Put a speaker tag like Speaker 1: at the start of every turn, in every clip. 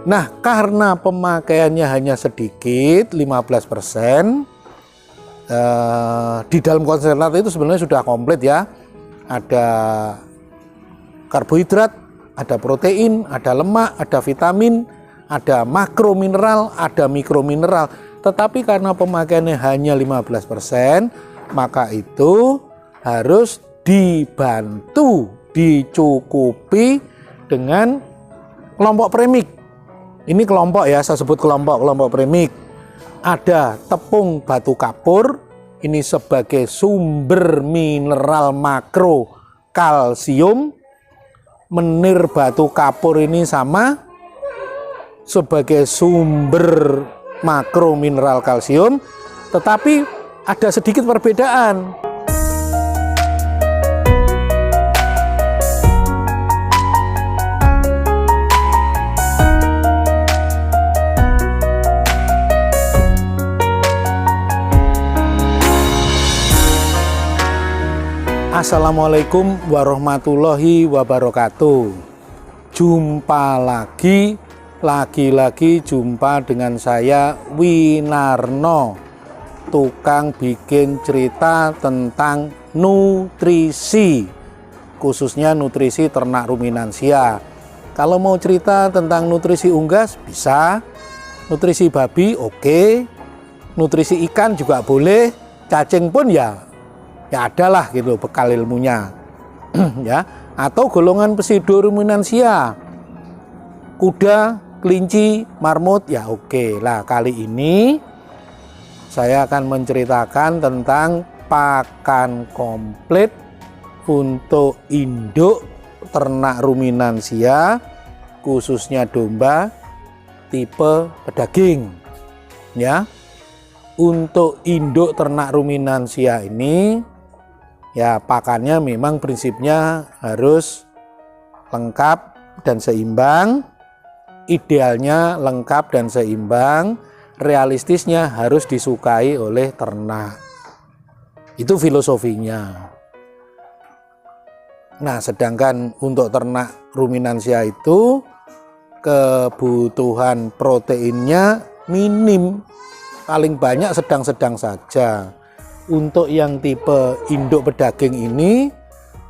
Speaker 1: Nah, karena pemakaiannya hanya sedikit, 15%, di dalam konsentrat itu sebenarnya sudah komplit ya. Ada karbohidrat, ada protein, ada lemak, ada vitamin, ada makromineral, ada mikromineral. Tetapi karena pemakaiannya hanya 15%, maka itu harus dibantu, dicukupi dengan kelompok premik. Ini kelompok ya, saya sebut kelompok premik. Ada tepung batu kapur, ini sebagai sumber mineral makro kalsium. Menir batu kapur ini sama sebagai sumber makro mineral kalsium, tetapi ada sedikit perbedaan. Assalamualaikum warahmatullahi wabarakatuh. Jumpa lagi jumpa dengan saya Winarno, tukang bikin cerita tentang nutrisi, khususnya nutrisi ternak ruminansia. Kalau mau cerita tentang nutrisi unggas bisa, nutrisi babi oke, nutrisi ikan juga boleh, cacing pun ya adalah gitu bekal ilmunya ya. Atau golongan pseudoruminansia, kuda, kelinci, marmut ya oke lah. Kali ini saya akan menceritakan tentang pakan komplit untuk induk ternak ruminansia, khususnya domba tipe pedaging ya. Untuk induk ternak ruminansia ini ya pakannya memang prinsipnya harus lengkap dan seimbang. Idealnya lengkap dan seimbang, realistisnya harus disukai oleh ternak. Itu filosofinya. Nah, sedangkan untuk ternak ruminansia itu kebutuhan proteinnya minim, paling banyak sedang-sedang saja. Untuk yang tipe induk pedaging ini,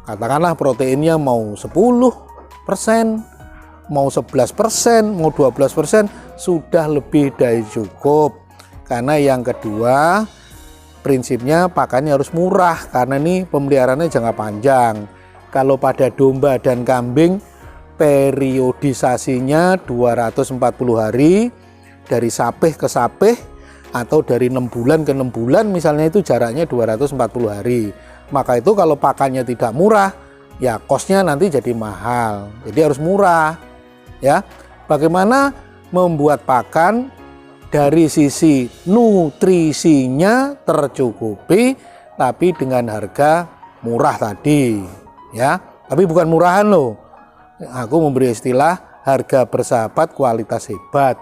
Speaker 1: katakanlah proteinnya mau 10%, mau 11%, mau 12%, sudah lebih dari cukup. Karena yang kedua, prinsipnya pakannya harus murah, karena ini pemeliharaannya jangka panjang. Kalau pada domba dan kambing, periodisasinya 240 hari, dari sapeh ke sapeh, atau dari 6 bulan ke 6 bulan misalnya, itu jaraknya 240 hari. Maka itu kalau pakannya tidak murah, ya kosnya nanti jadi mahal. Jadi harus murah ya. Bagaimana membuat pakan dari sisi nutrisinya tercukupi tapi dengan harga murah tadi ya. Tapi bukan murahan loh. Aku memberi istilah harga bersahabat, kualitas hebat.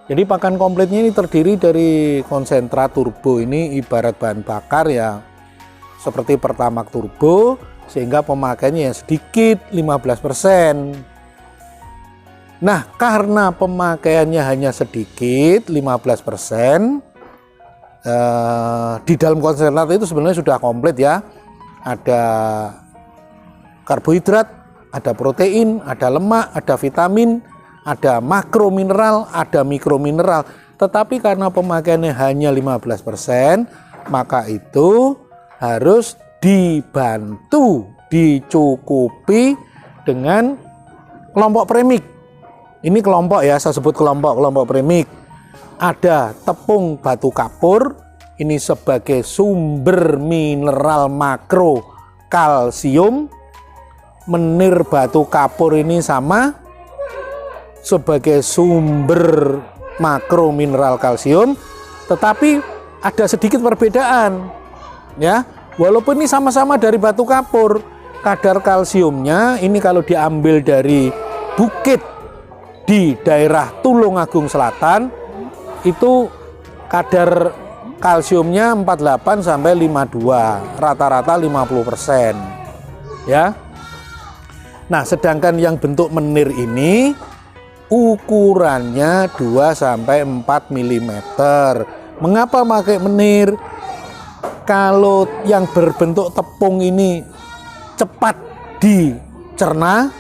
Speaker 1: Jadi pakan komplitnya ini terdiri dari konsentrat turbo, ini ibarat bahan bakar ya seperti Pertamax turbo, sehingga pemakaiannya yang sedikit, 15%. Nah, karena pemakaiannya hanya sedikit, 15%, di dalam konsentrat itu sebenarnya sudah komplit ya. Ada karbohidrat, ada protein, ada lemak, ada vitamin, ada makromineral, ada mikromineral. Tetapi karena pemakaiannya hanya 15%, maka itu harus dibantu, dicukupi dengan kelompok premik. Ini kelompok ya, saya sebut kelompok premik. Ada tepung batu kapur, ini sebagai sumber mineral makro kalsium. Menir batu kapur ini sama sebagai sumber makro mineral kalsium, tetapi ada sedikit perbedaan ya. Walaupun ini sama-sama dari batu kapur, kadar kalsiumnya ini kalau diambil dari bukit di daerah Tulungagung Selatan itu kadar kalsiumnya 48 sampai 52, rata-rata 50% ya. Nah, sedangkan yang bentuk menir ini ukurannya 2-4 mm. Mengapa pakai menir? Kalau yang berbentuk tepung ini cepat dicerna,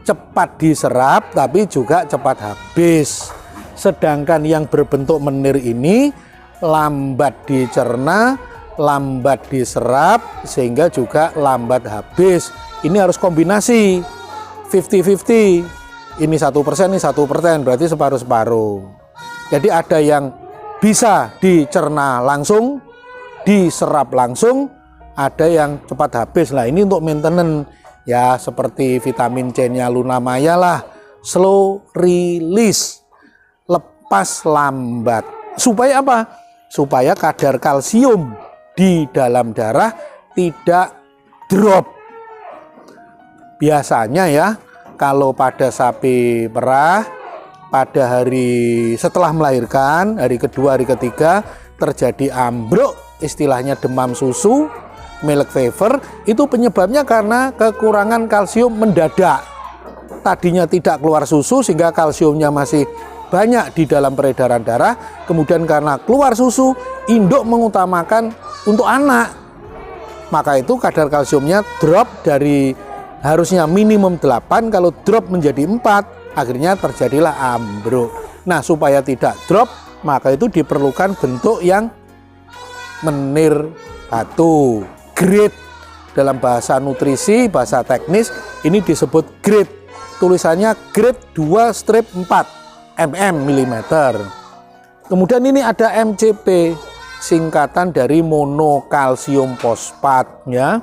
Speaker 1: cepat diserap, tapi juga cepat habis. Sedangkan yang berbentuk menir ini lambat dicerna, lambat diserap, sehingga juga lambat habis. Ini harus kombinasi 50-50. Ini 1%, ini 1%, berarti separuh-separuh. Jadi ada yang bisa dicerna langsung, diserap langsung, ada yang cepat habis. Nah, ini untuk maintenance ya, seperti vitamin C-nya Lunamaya lah, slow release, lepas lambat. Supaya apa? Supaya kadar kalsium di dalam darah tidak drop. Biasanya ya, kalau pada sapi perah, pada hari setelah melahirkan, hari kedua, hari ketiga, terjadi ambruk, istilahnya demam susu, milk fever, itu penyebabnya karena kekurangan kalsium mendadak. Tadinya tidak keluar susu sehingga kalsiumnya masih banyak di dalam peredaran darah, kemudian karena keluar susu, induk mengutamakan untuk anak. Maka itu kadar kalsiumnya drop dari harusnya minimum 8, kalau drop menjadi 4, akhirnya terjadilah ambruk. Nah, supaya tidak drop, maka itu diperlukan bentuk yang menir batu. Grade dalam bahasa nutrisi, bahasa teknis, ini disebut grade. Tulisannya grade 2/4 mm. Kemudian ini ada MCP, singkatan dari monokalsium fosfat ya.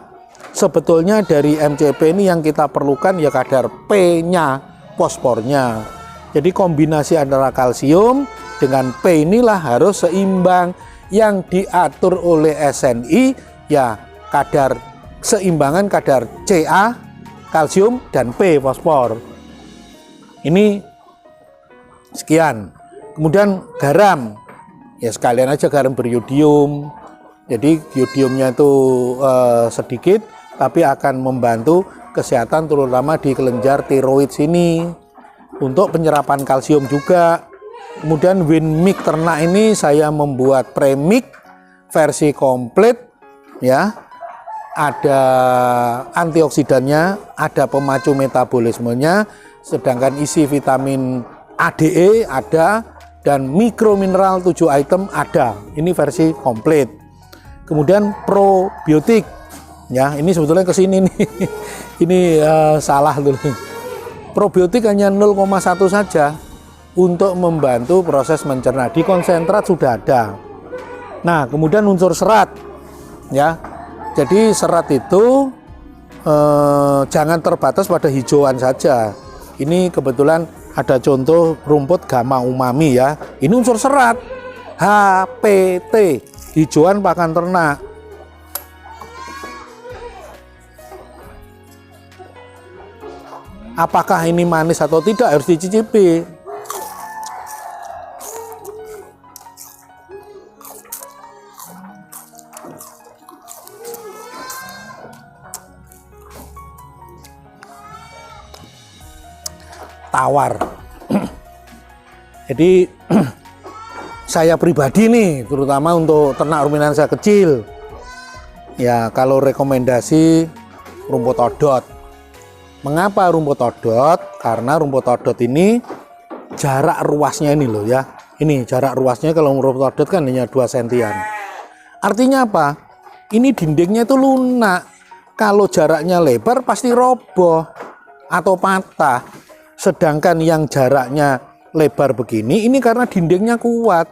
Speaker 1: Sebetulnya dari MCP ini yang kita perlukan ya kadar P-nya, fosfornya. Jadi kombinasi antara kalsium dengan P inilah harus seimbang. Yang diatur oleh SNI ya kadar seimbangan kadar Ca, kalsium, dan P, fosfor. Ini sekian. Kemudian garam, ya sekalian aja garam beriodium. Jadi iodiumnya itu sedikit, tapi akan membantu kesehatan terutama di kelenjar tiroid sini untuk penyerapan kalsium juga. Kemudian Winmix ternak ini saya membuat premix versi komplit ya. Ada antioksidannya, ada pemacu metabolismenya, sedangkan isi vitamin ADE ada dan mikromineral 7 item ada. Ini versi komplit. Kemudian probiotik ya, ini sebetulnya ke sini nih. Ini salah dulu. Probiotik hanya 0,1 saja untuk membantu proses mencerna. Di konsentrat sudah ada. Nah, kemudian unsur serat ya. Jadi serat itu jangan terbatas pada hijauan saja. Ini kebetulan ada contoh rumput Gamma umami ya. Ini unsur serat HPT, hijauan pakan ternak. Apakah ini manis atau tidak harus dicicipi. Tawar. Jadi saya pribadi nih, terutama untuk ternak ruminansia kecil, ya kalau rekomendasi rumput odot. Mengapa rumput odot? Karena rumput odot ini jarak ruasnya ini loh ya. Ini jarak ruasnya kalau rumput odot kan hanya 2 sentian. Artinya apa? Ini dindingnya itu lunak. Kalau jaraknya lebar pasti roboh atau patah. Sedangkan yang jaraknya lebar begini, ini karena dindingnya kuat.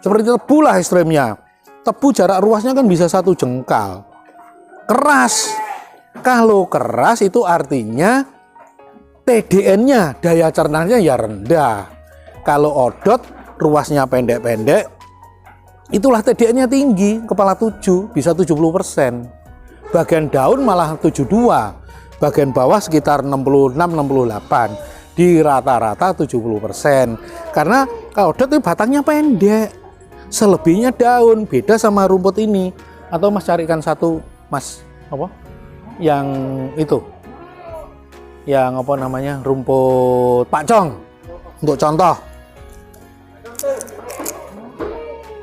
Speaker 1: Seperti tebu lah ekstremnya. Tebu jarak ruasnya kan bisa 1 jengkal. Keras. Kalau keras itu artinya TDN-nya, daya cernanya ya rendah. Kalau odot ruasnya pendek-pendek, itulah TDN-nya tinggi, kepala 7, bisa 70%. Bagian daun malah 72, bagian bawah sekitar 66-68. Di rata-rata 70%. Karena kalau odot itu batangnya pendek, selebihnya daun. Beda sama rumput ini. Atau Mas carikan satu, Mas, apa? Yang itu, yang apa namanya, rumput pakcong. Untuk contoh,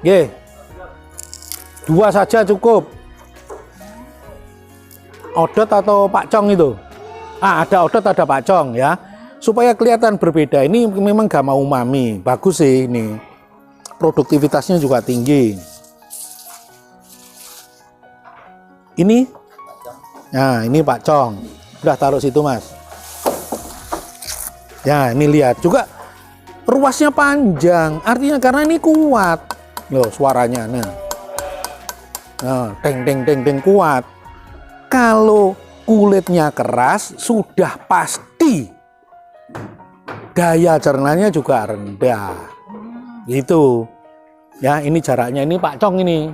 Speaker 1: Ye, 2 saja cukup. Odot atau pakcong itu? Ada odot, ada pakcong ya. Supaya kelihatan berbeda. Ini memang gama umami, bagus sih ini. Produktivitasnya juga tinggi. Ini, nah ini pakcong. Udah taruh situ mas. Ya ini lihat juga ruasnya panjang. Artinya karena ini kuat. Loh suaranya. Nah, deng deng deng deng kuat. Kalau kulitnya keras sudah pasti daya cernanya juga rendah. Gitu. Ya, ini jaraknya ini pakcong ini.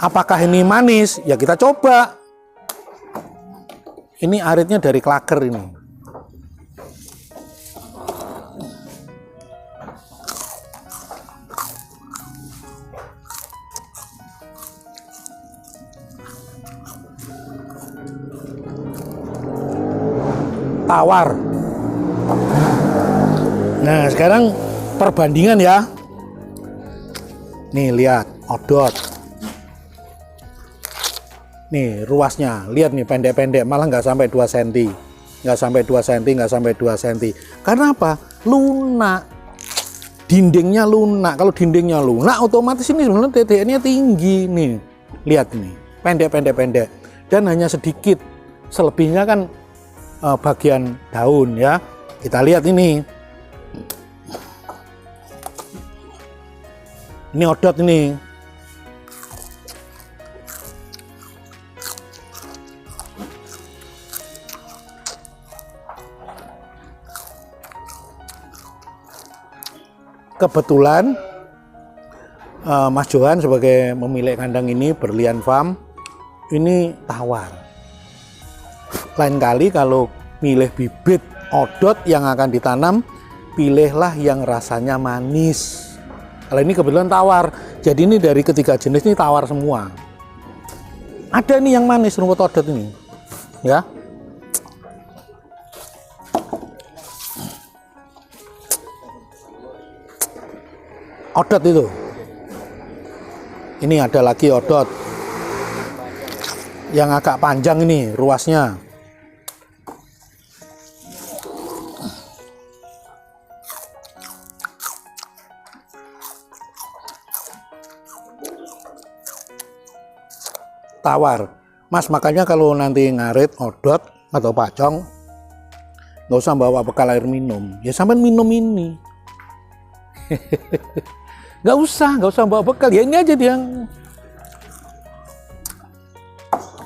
Speaker 1: Apakah ini manis? Ya kita coba. Ini aritnya dari klaker ini. Tawar. Nah, sekarang perbandingan ya. Nih, lihat, odot. Nih, ruasnya. Lihat nih, pendek-pendek. Malah nggak sampai 2 cm. Nggak sampai 2 cm, nggak sampai 2 cm. Karena apa? Lunak. Dindingnya lunak. Kalau dindingnya lunak, otomatis ini sebenarnya TDN-nya tinggi. Nih, lihat ini. Pendek-pendek-pendek. Dan hanya sedikit. Selebihnya kan bagian daun ya. Kita lihat ini. Ini odot ini. Kebetulan Mas Johan sebagai pemilik kandang ini, Berlian Farm, ini tawar. Lain kali kalau milih bibit odot yang akan ditanam, pilihlah yang rasanya manis. Kalau ini kebetulan tawar, jadi ini dari ketiga jenis ini tawar semua. Ada nih yang manis rumput odot ini, ya. Odot itu. Ini ada lagi odot yang agak panjang ini ruasnya. Tawar, Mas, makanya kalau nanti ngarit odot atau pakcong nggak usah bawa bekal air minum, ya sampai minum ini. nggak usah bawa bekal, ya ini aja dia.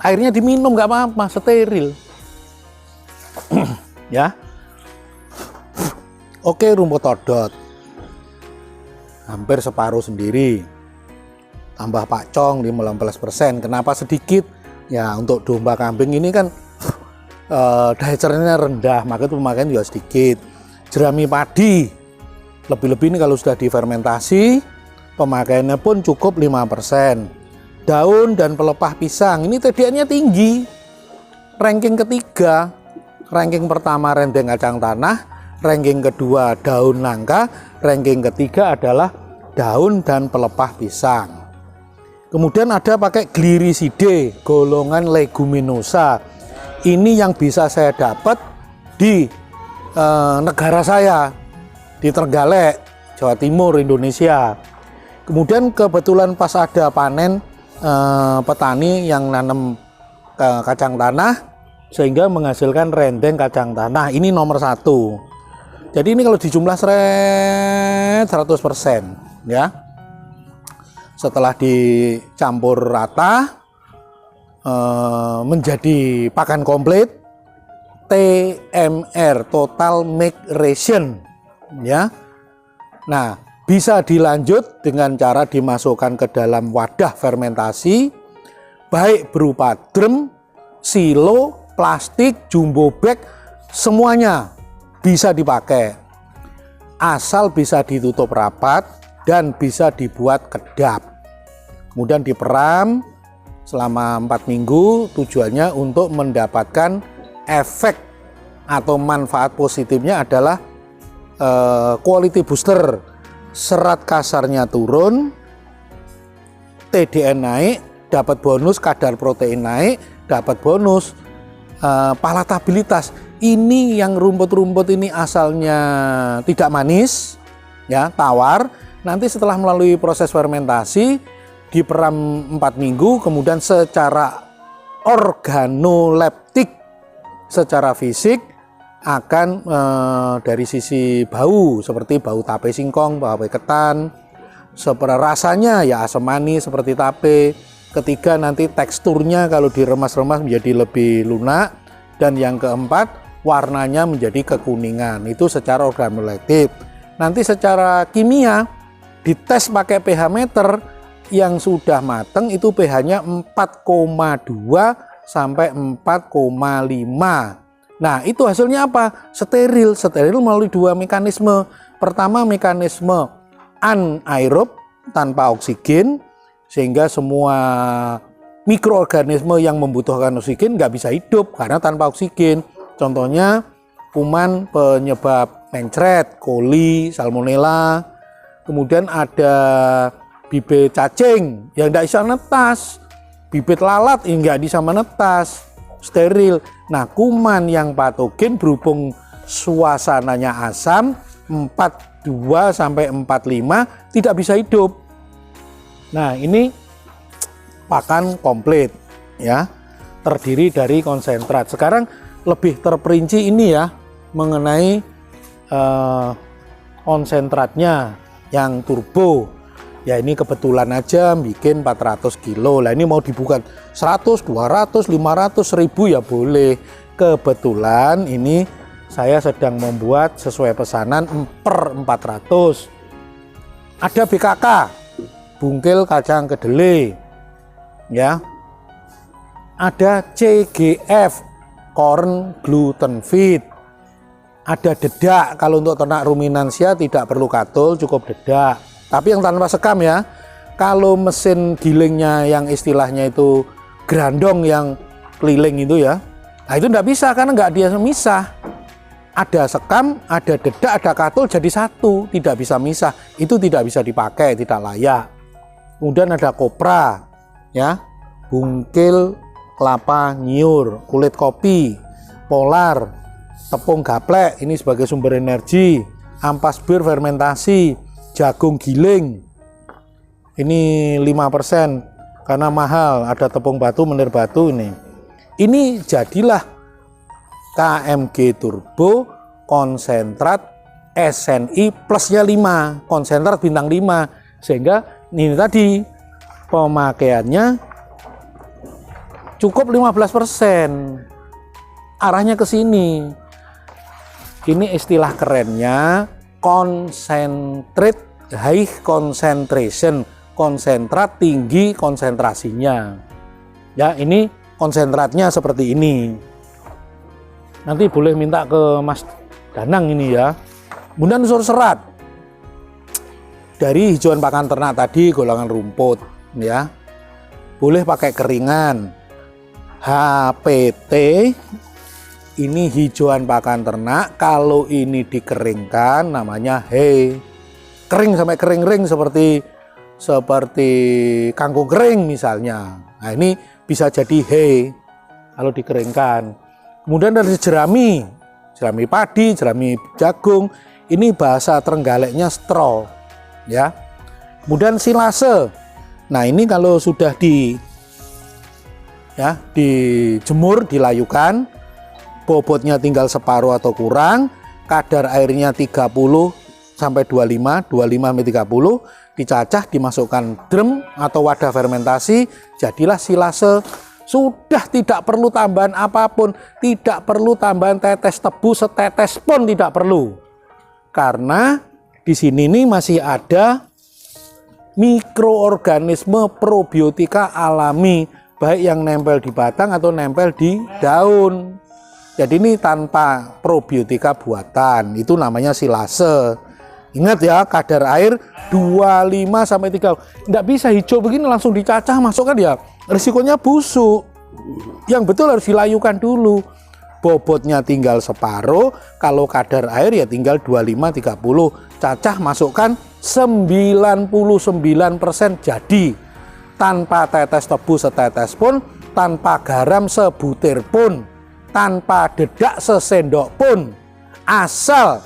Speaker 1: Airnya diminum nggak apa-apa, steril. Ya. Oke, rumput odot hampir separuh sendiri. Tambah pakcong 15%. Kenapa sedikit? Ya untuk domba kambing ini kan daya cernanya rendah, maka itu pemakaian juga sedikit. Jerami padi lebih-lebih ini kalau sudah difermentasi, pemakaiannya pun cukup 5%. Daun dan pelepah pisang ini TDN-nya tinggi. Ranking ketiga, ranking pertama rendeng kacang tanah, ranking kedua daun nangka, ranking ketiga adalah daun dan pelepah pisang. Kemudian ada pakai Gliricidae, golongan leguminosa. Ini yang bisa saya dapat di negara saya, di Trenggalek, Jawa Timur, Indonesia. Kemudian kebetulan pas ada panen petani yang nanam kacang tanah, sehingga menghasilkan rendeng kacang tanah. Ini nomor 1. Jadi ini kalau dijumlah 100%, ya. Setelah dicampur rata menjadi pakan komplit, TMR, Total Make Ration, ya. Nah, bisa dilanjut dengan cara dimasukkan ke dalam wadah fermentasi, baik berupa drum, silo, plastik, jumbo bag, semuanya bisa dipakai. Asal bisa ditutup rapat dan bisa dibuat kedap. Kemudian diperam selama 4 minggu, tujuannya untuk mendapatkan efek atau manfaat positifnya adalah quality booster, serat kasarnya turun, TDN naik, dapat bonus kadar protein naik, dapat bonus palatabilitas. Ini yang rumput-rumput ini asalnya tidak manis, ya, tawar. Nanti setelah melalui proses fermentasi, diperam 4 minggu, kemudian secara organoleptik, secara fisik akan dari sisi bau seperti bau tape singkong, bau ketan, seperti rasanya ya asam manis seperti tape. Ketiga, nanti teksturnya kalau diremas-remas menjadi lebih lunak, dan yang keempat warnanya menjadi kekuningan. Itu secara organoleptik. Nanti secara kimia dites pakai pH meter, yang sudah mateng itu pH-nya 4,2 sampai 4,5. Nah, itu hasilnya apa? Steril. Steril melalui dua mekanisme. Pertama, mekanisme anaerob tanpa oksigen, sehingga semua mikroorganisme yang membutuhkan oksigen nggak bisa hidup karena tanpa oksigen. Contohnya kuman penyebab mencret, coli, salmonella. Kemudian ada bibit cacing yang tidak bisa netas, bibit lalat yang nggak bisa menetas, steril. Nah, kuman yang patogen berhubung suasananya asam 42 sampai 45 tidak bisa hidup. Nah, ini pakan komplit, ya, terdiri dari konsentrat. Sekarang lebih terperinci ini ya mengenai konsentratnya yang turbo. Ya, ini kebetulan aja bikin 400 kilo. Lah ini mau dibuka 100, 200, 500, 1000 ya boleh. Kebetulan ini saya sedang membuat sesuai pesanan per 400. Ada BKK, bungkil kacang kedelai. Ya. Ada CGF, corn gluten feed. Ada dedak, kalau untuk ternak ruminansia tidak perlu katul, cukup dedak. Tapi yang tanpa sekam ya. Kalau mesin gilingnya yang istilahnya itu grandong yang keliling itu ya, nah itu tidak bisa karena nggak dia misah. Ada sekam, ada dedak, ada katul jadi satu, tidak bisa misah. Itu tidak bisa dipakai, tidak layak. Kemudian ada kopra, ya, bungkil kelapa nyiur, kulit kopi, polar, tepung gaplek, ini sebagai sumber energi, ampas bir fermentasi, jagung giling, ini 5% karena mahal, ada tepung batu, menir batu ini. Ini jadilah KMG Turbo konsentrat SNI plusnya 5, konsentrat bintang 5, sehingga ini tadi pemakaiannya cukup 15%. Arahnya ke sini. Ini istilah kerennya concentrate high concentration, konsentrat tinggi konsentrasinya. Ya, ini konsentratnya seperti ini. Nanti boleh minta ke Mas Danang ini ya. Kemudian unsur serat dari hijauan pakan ternak tadi golongan rumput ya. Boleh pakai keringan. HPT ini hijauan pakan ternak, kalau ini dikeringkan namanya hay. Kering sampai kering-kering seperti kangkung kering misalnya. Nah, ini bisa jadi hay kalau dikeringkan. Kemudian dari jerami padi, jerami jagung, ini bahasa Trenggaleknya straw ya. Kemudian silase. Nah, ini kalau sudah dijemur, dilayukan, bobotnya tinggal separuh atau kurang, kadar airnya 30 sampai 25 sampai 30, dicacah, dimasukkan drum atau wadah fermentasi, jadilah silase. Sudah tidak perlu tambahan apapun, tidak perlu tambahan tetes tebu setetes pun tidak perlu. Karena di sini nih masih ada mikroorganisme probiotika alami, baik yang nempel di batang atau nempel di daun. Jadi ini tanpa probiotika buatan, itu namanya silase. Ingat ya, kadar air 25 sampai 30. Nggak bisa hijau begini langsung dicacah masukkan ya, risikonya busuk. Yang betul harus dilayukan dulu. bobotnya tinggal separuh, kalau kadar air ya tinggal 25-30. Cacah masukkan 99% jadi. Tanpa tetes tebu setetes pun, tanpa garam sebutir pun, tanpa dedak sesendok pun, asal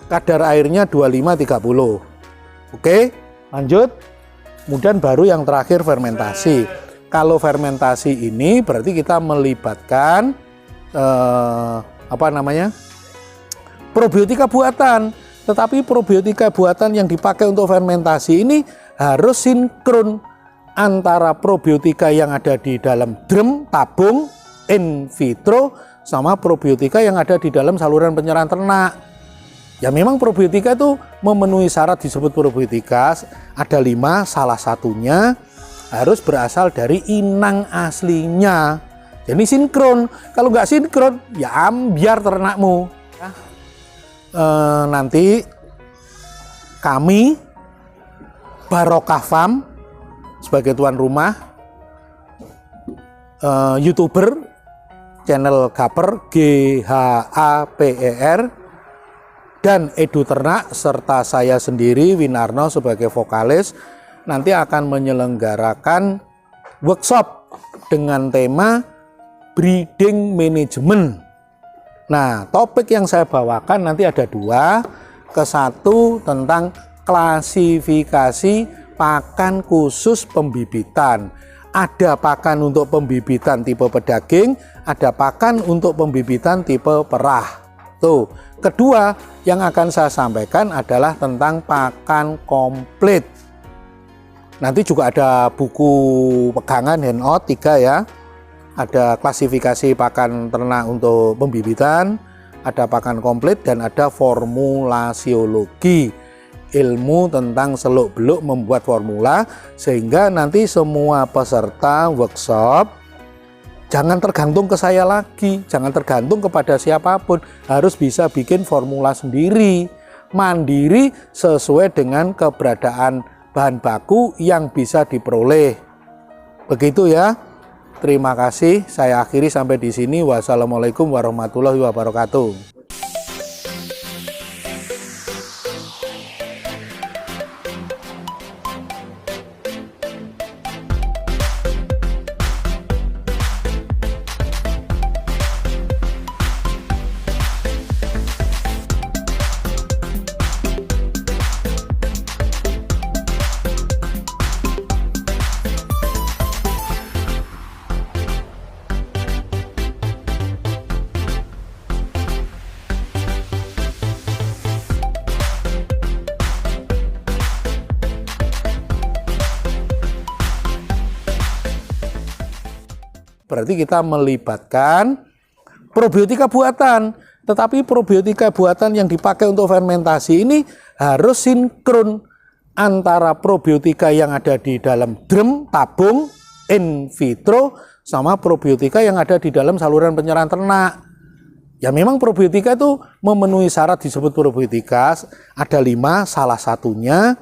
Speaker 1: kadar airnya 25-30. Oke, lanjut. Kemudian baru yang terakhir fermentasi. Kalau fermentasi ini berarti kita melibatkan probiotika buatan. Tetapi probiotika buatan yang dipakai untuk fermentasi ini harus sinkron antara probiotika yang ada di dalam drum, tabung, in vitro, sama probiotika yang ada di dalam saluran pencernaan ternak. Ya memang probiotika itu memenuhi syarat disebut probiotika, ada 5, salah satunya harus berasal dari inang aslinya. Jadi sinkron, kalau nggak sinkron ya ambiar ternakmu. Nanti kami Barokah Farm sebagai tuan rumah, YouTuber channel Gaper GHAPER dan Edu Ternak serta saya sendiri Winarno sebagai vokalis nanti akan menyelenggarakan workshop dengan tema breeding management. Nah, topik yang saya bawakan nanti ada 2. Satu tentang klasifikasi pakan khusus pembibitan. Ada pakan untuk pembibitan tipe pedaging, ada pakan untuk pembibitan tipe perah. Tuh. Kedua yang akan saya sampaikan adalah tentang pakan komplit. Nanti juga ada buku pegangan handout 3 ya. Ada klasifikasi pakan ternak untuk pembibitan, ada pakan komplit, dan ada formulasiologi, ilmu tentang seluk-beluk membuat formula, sehingga nanti semua peserta workshop jangan tergantung ke saya lagi, jangan tergantung kepada siapapun, harus bisa bikin formula sendiri, mandiri sesuai dengan keberadaan bahan baku yang bisa diperoleh. Begitu ya. Terima kasih, saya akhiri sampai di sini. Wassalamualaikum warahmatullahi wabarakatuh. Berarti kita melibatkan probiotika buatan. Tetapi probiotika buatan yang dipakai untuk fermentasi ini harus sinkron antara probiotika yang ada di dalam drum, tabung, in vitro, sama probiotika yang ada di dalam saluran pencernaan ternak. Ya memang probiotika itu memenuhi syarat disebut probiotika, ada 5, salah satunya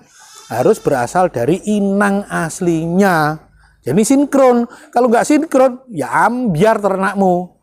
Speaker 1: harus berasal dari inang aslinya. Jadi sinkron, kalau nggak sinkron ya ambiar ternakmu.